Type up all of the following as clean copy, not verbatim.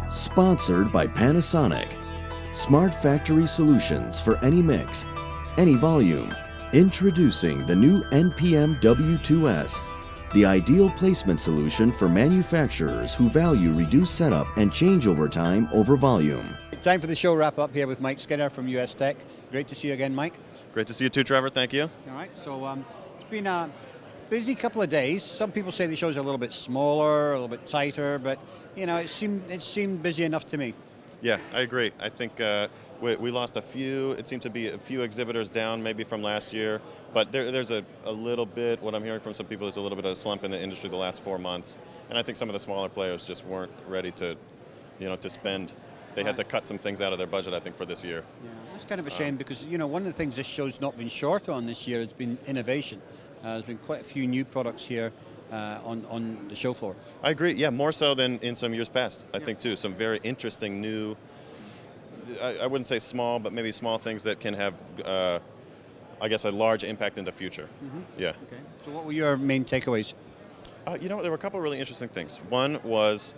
Sponsored by Panasonic. Smart factory solutions for any mix, any volume. Introducing the new NPM W2S, the ideal placement solution for manufacturers who value reduced setup and changeover time over volume. Time for the show wrap up here with Mike Skinner from US Tech. Great to see you again, Mike. Great to see you too, Trevor. Thank you. All right, so it's been a busy couple of days. Some people say the show's a little bit smaller, a little bit tighter, but you know, it seemed busy enough to me. Yeah, I agree. I think we lost a few. It seemed to be a few exhibitors down maybe from last year, but there's a little bit, what I'm hearing from some people is a little bit of a slump in the industry the last 4 months, and I think some of the smaller players just weren't ready to, to spend. They had to cut some things out of their budget, I think, for this year. Yeah, that's kind of a shame because, one of the things this show's not been short on this year has been innovation. There's been quite a few new products here on the show floor. I agree, yeah, more so than in some years past, I think, too. Some very interesting new, I wouldn't say small, but maybe small things that can have, I guess, a large impact in the future. Mm-hmm. Yeah. Okay. So what were your main takeaways? There were a couple of really interesting things. One was,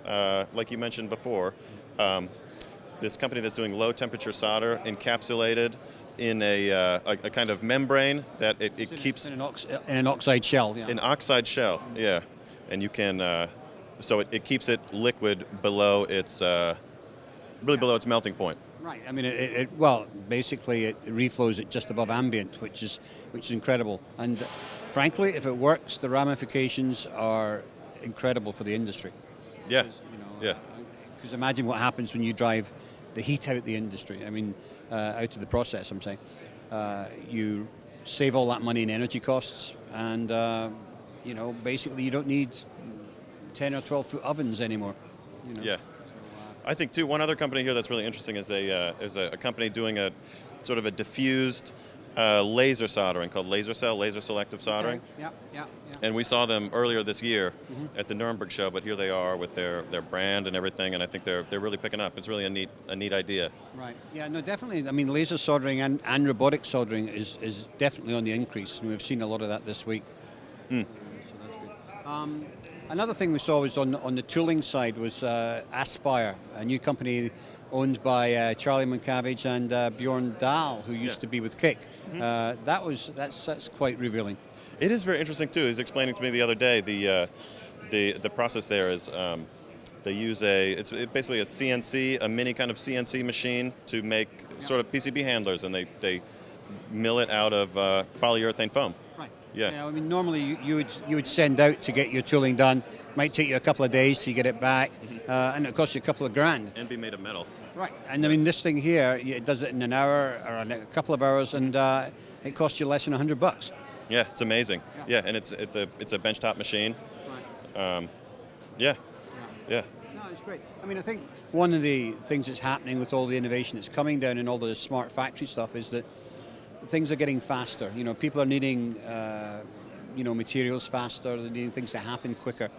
like you mentioned before, this company that's doing low temperature solder encapsulated in a kind of membrane that it keeps in an oxide shell. Yeah. An oxide shell, yeah, and you can so it keeps it liquid below its below its melting point. Right. I mean, basically it reflows it just above ambient, which is incredible. And frankly, if it works, the ramifications are incredible for the industry. Yeah. Yeah. Because imagine what happens when you drive the heat out the industry. I mean, out of the process, I'm saying. You save all that money in energy costs, and basically you don't need 10 or 12 foot ovens anymore. Yeah. I think too. One other company here that's really interesting is a company doing a sort of a diffused laser soldering called laser selective soldering. Okay. Yeah. And we saw them earlier this year at the Nuremberg show, but here they are with their brand and everything, and I think they're really picking up. It's really a neat idea. Right. Yeah. No. Definitely. I mean, laser soldering and robotic soldering is definitely on the increase, and we've seen a lot of that this week. So that's good. Another thing we saw was on the tooling side was Aspire, a new company owned by Charlie Munkavage and Bjorn Dahl, who used to be with Kick. That's quite revealing. It is very interesting too. He was explaining to me the other day the process there is they use it's basically a CNC, a mini kind of CNC machine to make sort of PCB handlers, and they mill it out of polyurethane foam. Right. Yeah. I mean, normally you would send out to get your tooling done. Might take you a couple of days to get it back, and it costs you a couple of grand. And be made of metal. Right. And I mean, this thing here, it does it in an hour or a couple of hours, and it costs you less than $100. Yeah, it's amazing. Yeah, and it's a benchtop machine. Right. Yeah. No, it's great. I mean, I think one of the things that's happening with all the innovation that's coming down and all the smart factory stuff is that things are getting faster. People are needing, materials faster. They're needing things to happen quicker.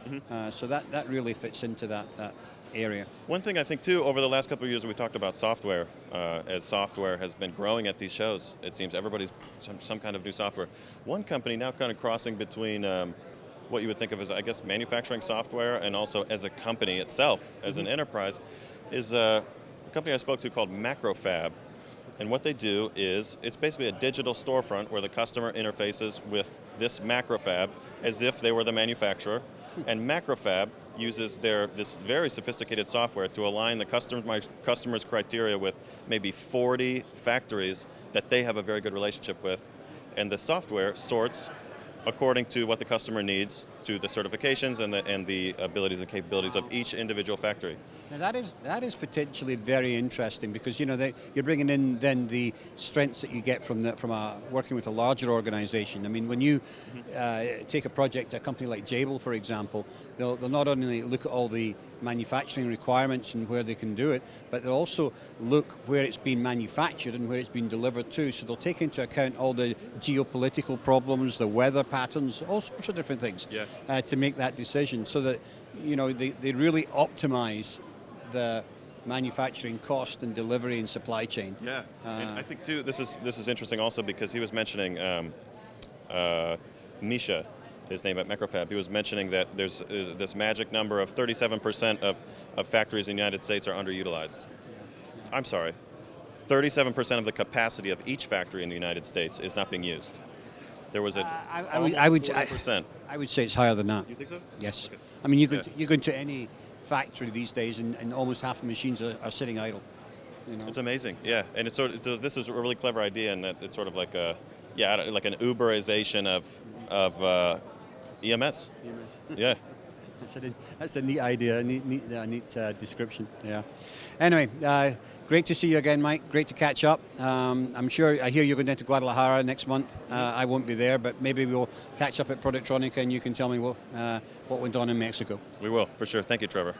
So that really fits into that area. One thing I think too, over the last couple of years, we talked about software. As software has been growing at these shows, it seems everybody's some kind of new software. One company now kind of crossing between what you would think of as, I guess, manufacturing software and also as a company itself, as an enterprise, is a company I spoke to called Macrofab. And what they do is, it's basically a digital storefront where the customer interfaces with this Macrofab as if they were the manufacturer. And Macrofab uses this very sophisticated software to align the customer's criteria with maybe 40 factories that they have a very good relationship with. And the software sorts according to what the customer needs, to the certifications and the abilities and capabilities of each individual factory. Now that is potentially very interesting because you're bringing in then the strengths that you get from working with a larger organization. I mean, when you take a project, a company like Jabil, for example, they'll not only look at all the manufacturing requirements and where they can do it, but they'll also look where it's been manufactured and where it's been delivered to. So they'll take into account all the geopolitical problems, the weather patterns, all sorts of different things to make that decision so that they really optimize the manufacturing cost and delivery and supply chain. Yeah, and I think too this is interesting also because he was mentioning Misha, his name at Microfab. He was mentioning that there's this magic number of 37% of factories in the United States are underutilized. I'm sorry, 37% of the capacity of each factory in the United States is not being used. There was I would 40%. I would say it's higher than that. You think so? Yes. Okay. I mean, you go into any factory these days, and almost half the machines are sitting idle. You know? It's amazing, yeah. And it's sort of, this is a really clever idea, and that it's sort of like a, like an Uberization of EMS. Yeah. That's a neat idea, a neat description. Yeah. Anyway, great to see you again, Mike. Great to catch up. I hear you're going down to Guadalajara next month. I won't be there, but maybe we'll catch up at Productronica, and you can tell me what went on in Mexico. We will, for sure. Thank you, Trevor.